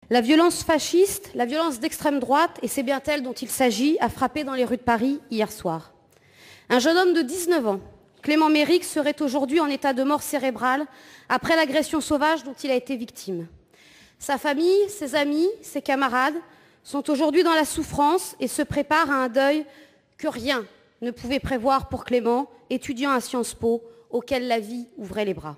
La violence fasciste, la violence d'extrême droite, et c'est bien elle dont il s'agit, a frappé dans les rues de Paris hier soir. Un jeune homme de 19 ans, Clément Méric, serait aujourd'hui en état de mort cérébrale après l'agression sauvage dont il a été victime. Sa famille, ses amis, ses camarades sont aujourd'hui dans la souffrance et se préparent à un deuil que rien ne pouvait prévoir pour Clément, étudiant à Sciences Po, auquel la vie ouvrait les bras.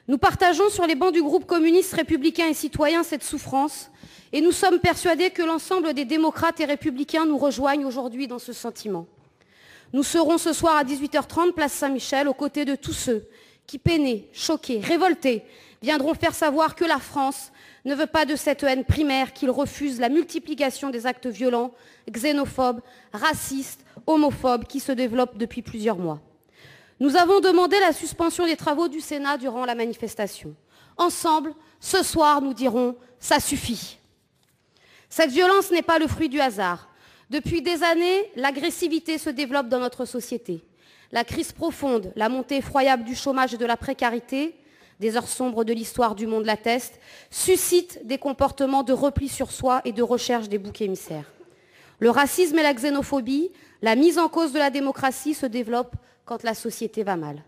Nous partageons sur les bancs du groupe communiste républicain et citoyen cette souffrance et nous sommes persuadés que l'ensemble des démocrates et républicains nous rejoignent aujourd'hui dans ce sentiment. Nous serons ce soir à 18h30, place Saint-Michel, aux côtés de tous ceux qui, peinés, choqués, révoltés, viendront faire savoir que la France ne veut pas de cette haine primaire, qu'il refuse la multiplication des actes violents, xénophobes, racistes, homophobes qui se développent depuis plusieurs mois. Nous avons demandé la suspension des travaux du Sénat durant la manifestation. Ensemble, ce soir, nous dirons « ça suffit ». Cette violence n'est pas le fruit du hasard. Depuis des années, l'agressivité se développe dans notre société. La crise profonde, la montée effroyable du chômage et de la précarité, des heures sombres de l'histoire du monde l'attestent, suscitent des comportements de repli sur soi et de recherche des boucs émissaires. Le racisme et la xénophobie, la mise en cause de la démocratie se développent quand la société va mal.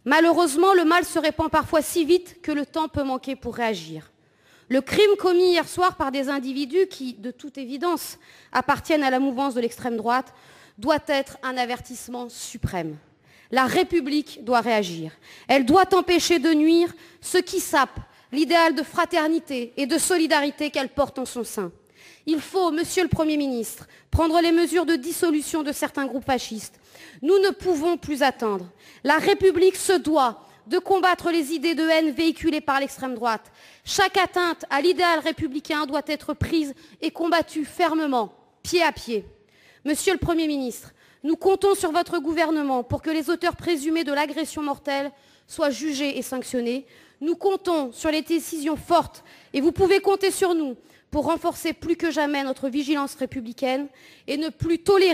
Malheureusement, le mal se répand parfois si vite que le temps peut manquer pour réagir. Le crime commis hier soir par des individus qui, de toute évidence, appartiennent à la mouvance de l'extrême droite, doit être un avertissement suprême. La République doit réagir. Elle doit empêcher de nuire ceux qui sapent l'idéal de fraternité et de solidarité qu'elle porte en son sein. Il faut, Monsieur le Premier ministre, prendre les mesures de dissolution de certains groupes fascistes. Nous ne pouvons plus attendre. La République se doit de combattre les idées de haine véhiculées par l'extrême droite. Chaque atteinte à l'idéal républicain doit être prise et combattue fermement, pied à pied. Monsieur le Premier ministre, nous comptons sur votre gouvernement pour que les auteurs présumés de l'agression mortelle soient jugés et sanctionnés. Nous comptons sur les décisions fortes et vous pouvez compter sur nous pour renforcer plus que jamais notre vigilance républicaine et ne plus tolérer